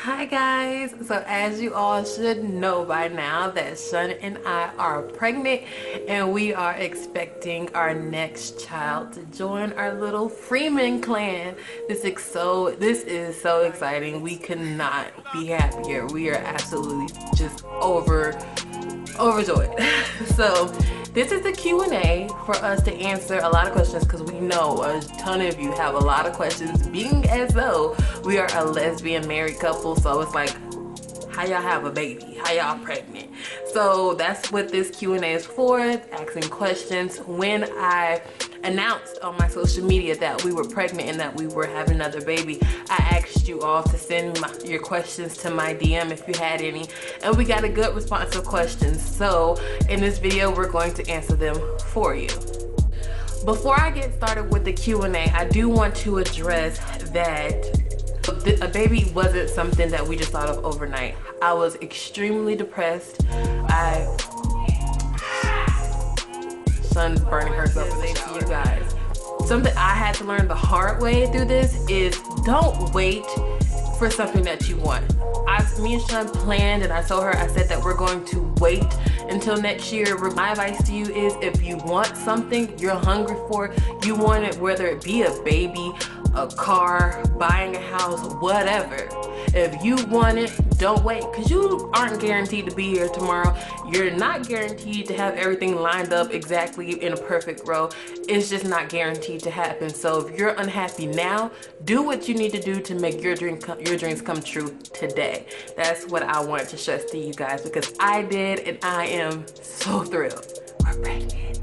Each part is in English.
Hi guys, so as you all should know by now that Shun and I are pregnant and we are expecting our next child to join our little Freeman clan. This is so exciting. We could not be happier. We are absolutely just overjoyed. So this is the Q&A for us to answer a lot of questions because we know a ton of you have a lot of questions, being as though we are a lesbian married couple. So it's like, how y'all have a baby? How y'all pregnant? So that's what this Q&A is for, asking questions. When I announced on my social media that we were pregnant and that we were having another baby, I asked you all to send your questions to my DM if you had any, and we got a good response of questions. So in this video, we're going to answer them for you. Before I get started with the Q&A, I do want to address that a baby wasn't something that we just thought of overnight. I was extremely depressed. Shun's burning herself in the shower. You guys, something I had to learn the hard way through this is don't wait for something that you want. Me and Shun planned, and I told her, I said that we're going to wait until next year. My advice to you is, if you want something you're hungry for, you want it, whether it be a baby, a car, buying a house, whatever. If you want it, don't wait, because you aren't guaranteed to be here tomorrow. You're not guaranteed to have everything lined up exactly in a perfect row. It's just not guaranteed to happen. So if you're unhappy now, do what you need to do to make your dreams come true today. That's what I wanted to stress to you guys, because I did, and I am so thrilled we're pregnant.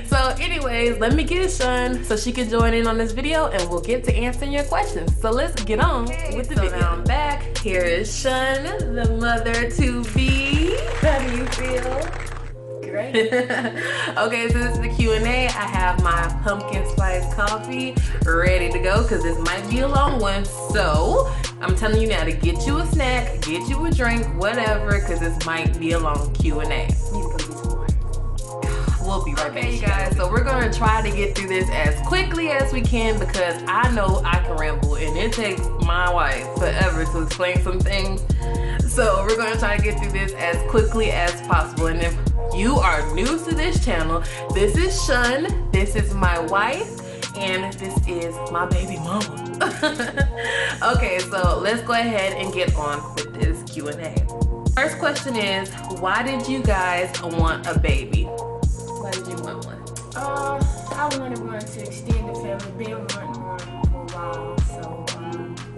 So anyways, let me get Shun so she can join in on this video and we'll get to answering your questions. So let's get on with the video. Now I'm back. Here is Shun, the mother to be. How do you feel? Great. Okay, so this is the Q&A. I have my pumpkin spice coffee ready to go because this might be a long one. So I'm telling you now to get you a snack, get you a drink, whatever, because this might be a long Q&A. We'll be right back, you guys. So we're gonna try to get through this as quickly as we can, because I know I can ramble and it takes my wife forever to explain some things. So we're gonna try to get through this as quickly as possible. And if you are new to this channel, this is Shun, this is my wife, and this is my baby mama. Okay, so let's go ahead and get on with this Q&A. First question is, why did you guys want a baby? Why did you want one? I wanted one to extend the family. Been wanting one for a while, so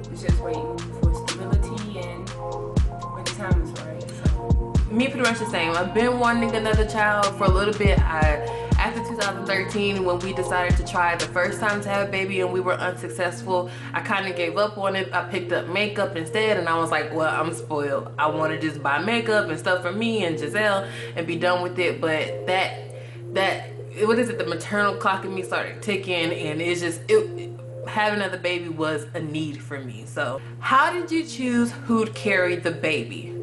was just waiting for stability and when the time is right. So. Me, pretty much the same. I've been wanting another child for a little bit. After 2013, when we decided to try the first time to have a baby and we were unsuccessful, I kind of gave up on it. I picked up makeup instead, and I was like, well, I'm spoiled. I want to just buy makeup and stuff for me and Giselle and be done with it. But what is it, the maternal clock in me started ticking, and it's just, having another baby was a need for me. So how did you choose who'd carry the baby?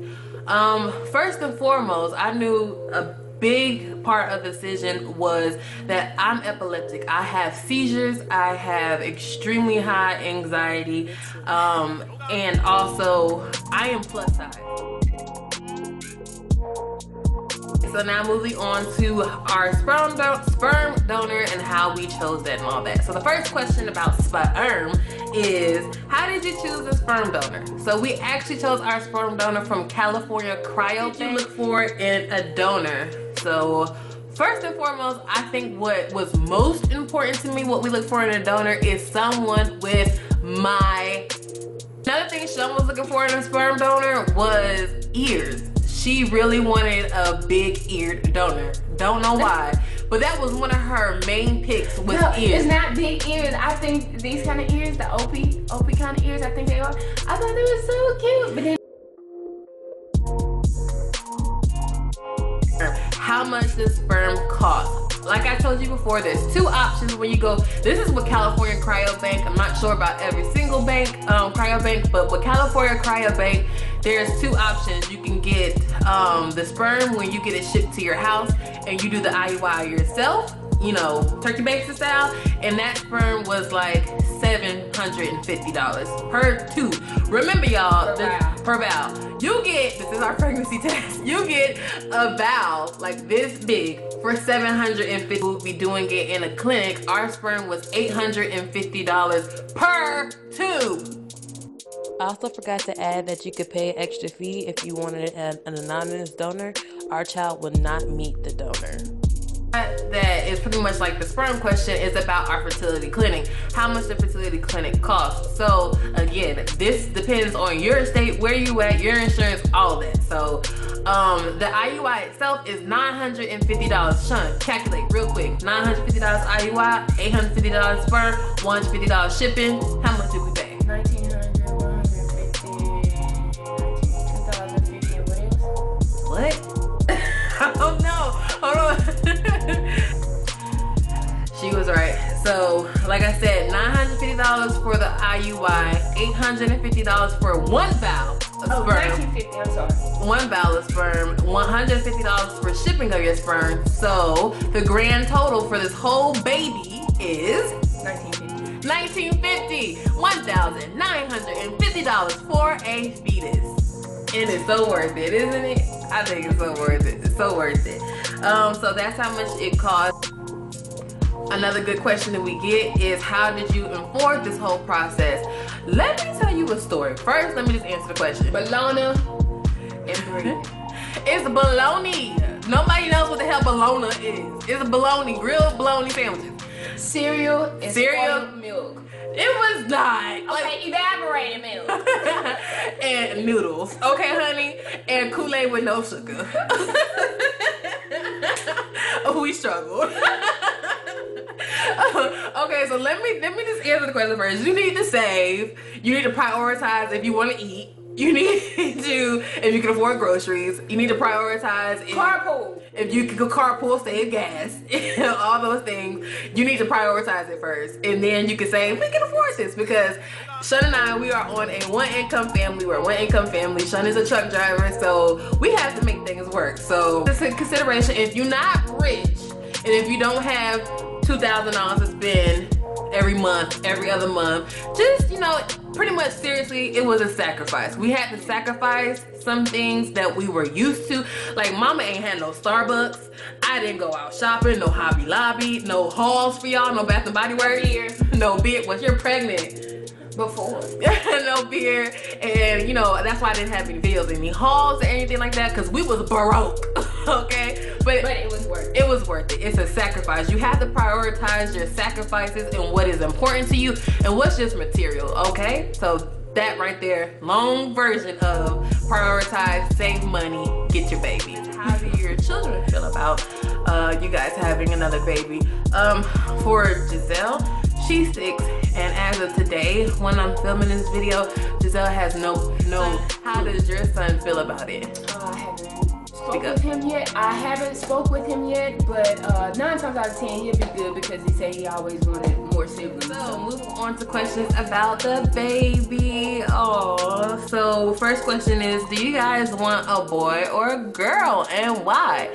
First and foremost, I knew a big part of the decision was that I'm epileptic. I have seizures, I have extremely high anxiety, and also I am plus size. So now moving on to our sperm donor and how we chose that and all that. So the first question about sperm is, how did you choose a sperm donor? So we actually chose our sperm donor from California Cryo Bank. What did you look for in a donor? So first and foremost, I think what was most important to me, what we look for in a donor, is someone with my... Another thing Shun was looking for in a sperm donor was ears. She really wanted a big-eared donor. Don't know why, but that was one of her main picks, was ears. It's not big ears. I think these kind of ears, the OP kind of ears, I think they are. I thought they were so cute, but then... How much does sperm cost? Like I told you before, there's two options when you go. This is with California Cryo Bank. I'm not sure about every single bank, cryo bank, but with California Cryo Bank, there's two options. You can get the sperm when you get it shipped to your house and you do the IUI yourself, you know, turkey baster style, and that sperm was like $750 per tube. Remember, y'all, per vial. You get, this is our pregnancy test, you get a vial like this big for $750. We'll be doing it in a clinic. Our sperm was $850 per tube. I also forgot to add that you could pay an extra fee if you wanted an anonymous donor. Our child would not meet the donor. That is pretty much like the sperm question is about our fertility clinic. How much the fertility clinic costs. So again, this depends on your state, where you at, your insurance, all that. So the IUI itself is $950. Shun, calculate real quick. $950 IUI, $850 sperm, $150 shipping. How much did we pay? $1,900, $150, $2,050, and what else? What? I don't know. Hold on. She was right. So, like I said, $950 for the IUI, $850 for one vial of sperm. $1,950, I'm sorry. One vial of sperm, $150 for shipping of your sperm. So, the grand total for this whole baby is $1,950. $1,950 for a fetus. And it's so worth it, isn't it? I think it's so worth it. It's so worth it. So that's how much it costs. Another good question that we get is, how did you afford this whole process? Let me tell you a story. First, let me just answer the question. Bologna and bread. It's bologna. Nobody knows what the hell bologna is. It's a bologna, grilled bologna sandwiches. Cereal and spoiled milk. It was not. Okay, evaporated milk. And noodles. Okay, honey? And Kool-Aid with no sugar. We struggled. Okay, so let me just answer the question first. You need to save. You need to prioritize if you want to eat. You need to, if you can afford groceries, you need to prioritize. Carpool. If you can go carpool, save gas, all those things, you need to prioritize it first. And then you can say, we can afford this, because Shun and I, we are on a one-income family. We're a one-income family. Shun is a truck driver, so we have to make things work. So just in consideration, if you're not rich, and if you don't have $2,000 to spend every month, every other month, just, you know, pretty much seriously, it was a sacrifice. We had to sacrifice some things that we were used to. Like, mama ain't had no Starbucks. I didn't go out shopping, no Hobby Lobby, no halls for y'all, no Bath and Body Works. No beer. Once you're pregnant. Before. No beer. And, you know, that's why I didn't have any bills, any halls or anything like that, because we was broke. Okay? But it was worth it. It was worth it. It's a sacrifice. You have to prioritize your sacrifices and what is important to you and what's just material, okay? So that right there, long version of prioritize, save money, get your baby. How do your children feel about you guys having another baby? For Giselle, she's 6, and as of today, when I'm filming this video, Giselle has no. How does your son feel about it? I haven't spoke with him yet, but 9 times out of 10 he'll be good, because he said he always wanted more siblings. So moving on to questions about the baby. Oh, so first question is, do you guys want a boy or a girl, and why?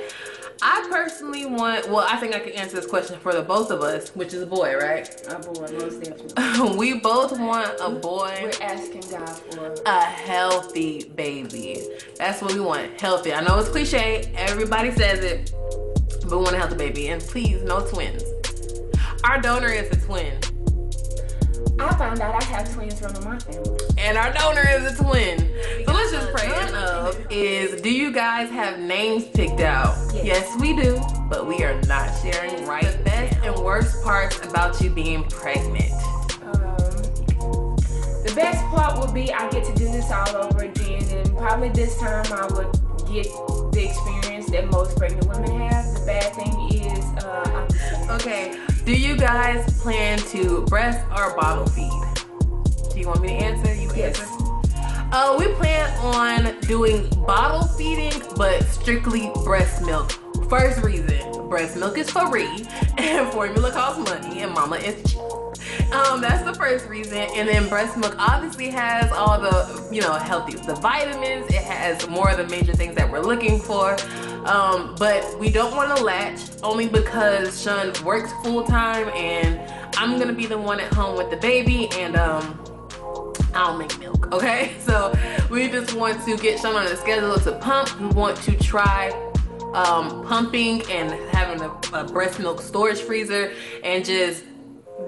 I personally want, well, I think I can answer this question for the both of us, which is a boy, right? A boy, most definitely. We both want a boy. We're asking God for a healthy baby. That's what we want, healthy. I know it's cliche, everybody says it, but we want a healthy baby. And please, no twins. Our donor is a twin. I found out I have twins from my family. And our donor is a twin. So let's just pray. Do you guys have names picked out? Yes, we do, but we are not sharing right the best and worst parts about you being pregnant. The best part would be I get to do this all over again, and probably this time I would get the experience that most pregnant women have. The bad thing is, okay. Do you guys plan to breast or bottle feed? Do you want me to answer? You answer? We plan on doing bottle feeding, but strictly breast milk. First reason, breast milk is free, and formula costs money, and mama is cheap. That's the first reason. And then breast milk obviously has all the, you know, healthy, the vitamins. It has more of the major things that we're looking for. But we don't want to latch, only because Shun works full time, and I'm gonna be the one at home with the baby, and I don't make milk, okay? So we just want to get Shun on the schedule to pump. We want to try pumping and having a breast milk storage freezer and just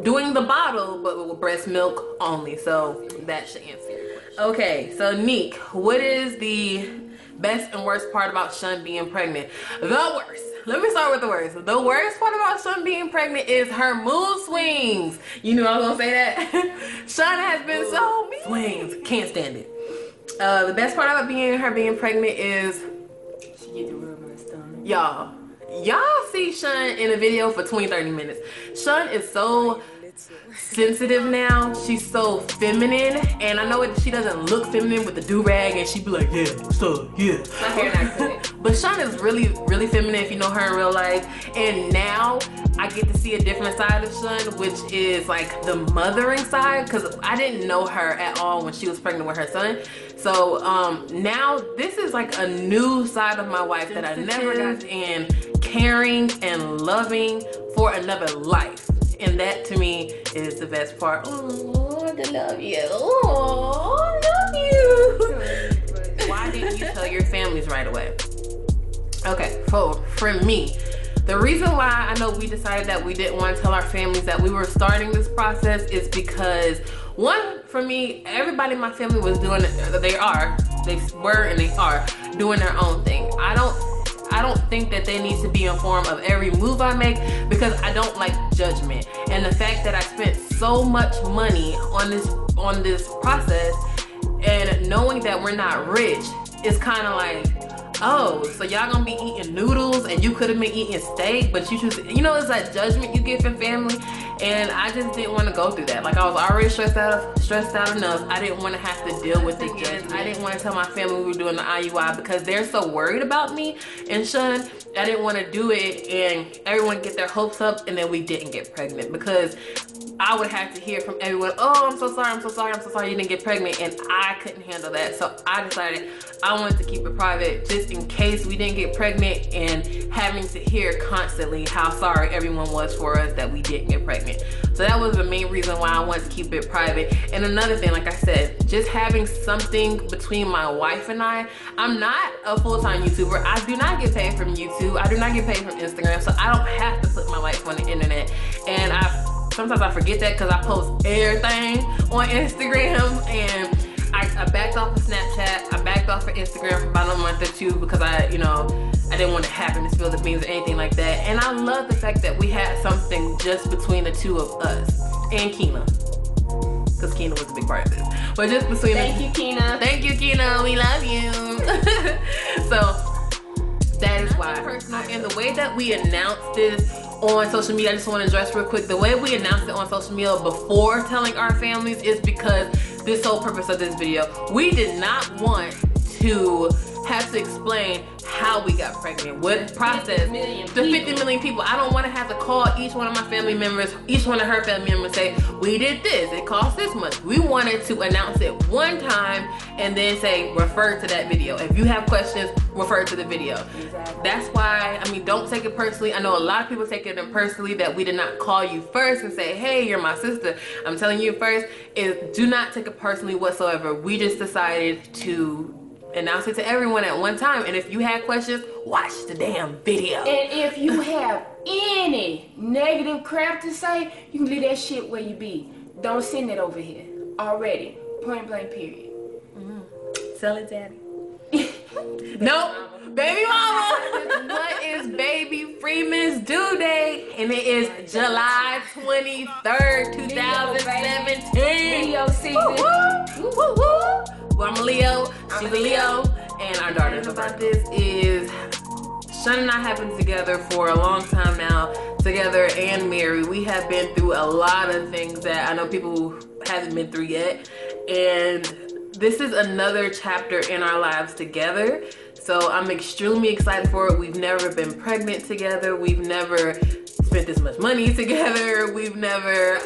doing the bottle but with breast milk only. So that should answer your question. Okay, so Neek, what is the best and worst part about Shun being pregnant? The worst. Let me start with the worst. The worst part about Shun being pregnant is her mood swings. You knew I was gonna say that. Shun has been so mean. Swings. Can't stand it. The best part about her being pregnant is She get to rub my stomach. Y'all see Shun in a video for 20-30 minutes. Shun is so sensitive now. She's so feminine, and I know she doesn't look feminine with the do-rag and she be like, yeah, so yeah. My hair not good. But Shun is really feminine if you know her in real life. And now I get to see a different side of Shun, which is like the mothering side, because I didn't know her at all when she was pregnant with her son. So now this is like a new side of my wife that I never got, and caring and loving for another life. And that to me is the best part. Oh, I love you. Oh, I love you. Why didn't you tell your families right away? Okay, for me, the reason why I know we decided that we didn't want to tell our families that we were starting this process is because, one, for me, everybody in my family was doing it. They were and they are doing their own thing. I don't think that they need to be informed of every move I make, because I don't like judgment. And the fact that I spent so much money on this process, and knowing that we're not rich, is kind of like, oh, so y'all gonna be eating noodles and you could have been eating steak, but you choose, you know, it's that judgment you get from family. And I just didn't want to go through that. Like, I was already stressed out enough. I didn't want to have to deal with the judgment. I didn't want to tell my family we were doing the IUI because they're so worried about me and Shun. I didn't want to do it and everyone get their hopes up and then we didn't get pregnant, because I would have to hear from everyone, oh, I'm so sorry you didn't get pregnant, and I couldn't handle that. So I decided I wanted to keep it private just in case we didn't get pregnant and having to hear constantly how sorry everyone was for us that we didn't get pregnant. So that was the main reason why I wanted to keep it private. And another thing, like I said, just having something between my wife and I'm not a full-time YouTuber. I do not get paid from YouTube. I do not get paid from Instagram. So I don't have to put my life on the internet. And sometimes I forget that because I post everything on Instagram, and I backed off of Snapchat. I backed off of Instagram for about a month or two because I didn't want to happen to spill the beans or anything like that. And I love the fact that we had something just between the two of us and Keena, because Keena was a big part of this. But just between Thank you, Keena. Thank you, Keena. We love you. So that is why. Personal, and the way that we announced this on social media, I just want to address real quick. The way we announced it on social media before telling our families is because this whole purpose of this video, we did not want to have to explain how we got pregnant, what process, 50 million people. I don't want to have to call each one of my family members, each one of her family members, say, we did this, it cost this much. We wanted to announce it one time and then say, refer to that video. If you have questions, refer to the video. Exactly. That's why, I mean, don't take it personally. I know a lot of people take it personally that we did not call you first and say, hey, you're my sister. I'm telling you first, do not take it personally whatsoever. We just decided to announce it to everyone at one time, and if you had questions, watch the damn video. And if you have any negative crap to say, you can leave that shit where you be. Don't send it over here. Already. Point blank, period. Sell it, daddy. Nope. Baby mama. What is baby Freeman's due date? And it is July 23rd, 2017. Leo season. Woo, woo, woo. Well, I'm a Leo, she's a Leo, and our daughters about this is Shun and I have been together for a long time now, together and married. We have been through a lot of things that I know people haven't been through yet, and this is another chapter in our lives together. So I'm extremely excited for it. We've never been pregnant together. We've never spent this much money together. We've never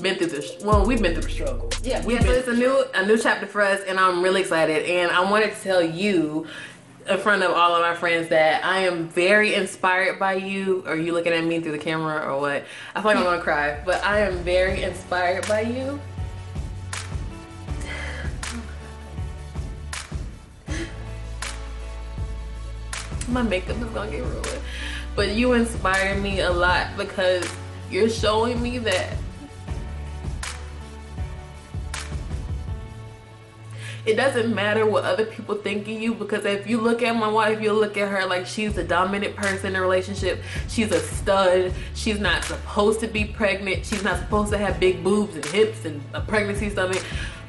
been through this. Well, we've been through the struggle. Yeah, so it's a new chapter for us, and I'm really excited. And I wanted to tell you in front of all of our friends that I am very inspired by you. Are you looking at me through the camera or what? I feel like I'm gonna cry, but I am very inspired by you. my makeup is gonna get ruined. But you inspire me a lot because you're showing me that it doesn't matter what other people think of you, because if you look at my wife, you'll look at her like she's the dominant person in a relationship. She's a stud. She's not supposed to be pregnant. She's not supposed to have big boobs and hips and a pregnancy stomach,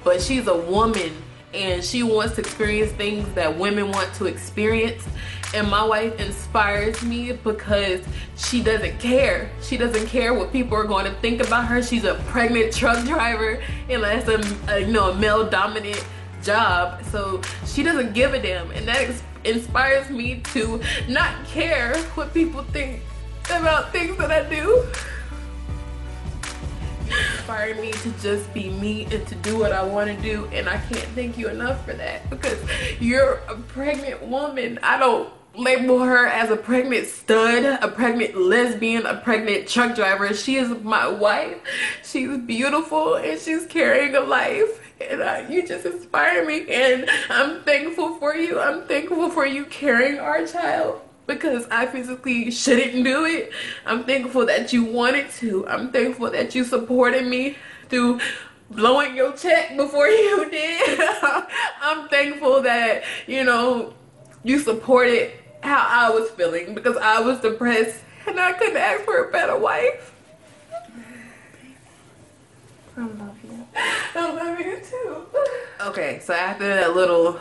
but she's a woman and she wants to experience things that women want to experience. And my wife inspires me because she doesn't care. She doesn't care what people are going to think about her. She's a pregnant truck driver and that's a male dominant job, so she doesn't give a damn, and that inspires me to not care what people think about things that I do. You inspire me to just be me and to do what I want to do, and I can't thank you enough for that, because you're a pregnant woman. I don't label her as a pregnant stud, a pregnant lesbian, a pregnant truck driver. She is my wife. She's beautiful and she's carrying a life. And you just inspire me, and I'm thankful for you. I'm thankful for you carrying our child, because I physically shouldn't do it. I'm thankful that you wanted to. I'm thankful that you supported me through blowing your check before you did. I'm thankful that, you supported how I was feeling, because I was depressed and I couldn't ask for a better wife. I love you. I love you too. Okay, so after that little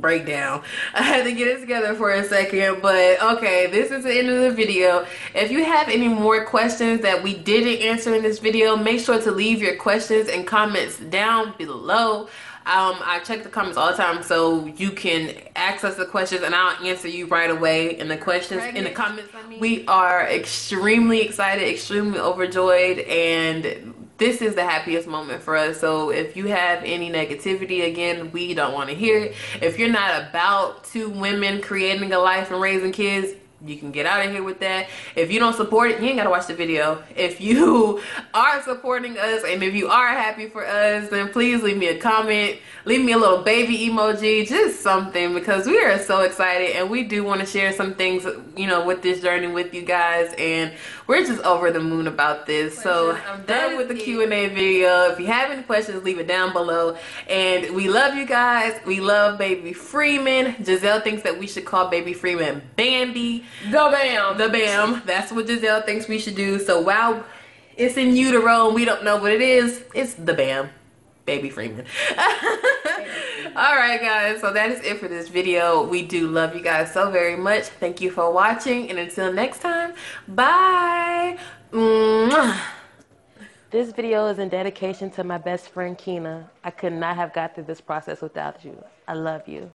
breakdown, I had to get it together for a second, but okay, this is the end of the video. If you have any more questions that we didn't answer in this video, make sure to leave your questions and comments down below. I check the comments all the time, so you can ask us the questions and I'll answer you right away in the questions, in the comments. We are extremely excited, extremely overjoyed, and this is the happiest moment for us. So if you have any negativity, again, we don't want to hear it. If you're not about two women creating a life and raising kids, you can get out of here with that. If you don't support it, you ain't gotta watch the video. If you are supporting us and if you are happy for us, then please leave me a comment, leave me a little baby emoji, just something, because we are so excited and we do want to share some things, with this journey with you guys, and we're just over the moon about this. So I'm done with the Q&A video. If you have any questions, leave it down below. And we love you guys. We love baby Freeman. Giselle thinks that we should call baby Freeman Bambi. The Bam. The Bam. That's what Giselle thinks we should do. So while it's in utero and we don't know what it is, it's the Bam. Baby Freeman. Alright guys, so that is it for this video. We do love you guys so very much. Thank you for watching, and until next time, bye. Mwah. This video is in dedication to my best friend Keena. I could not have got through this process without you. I love you.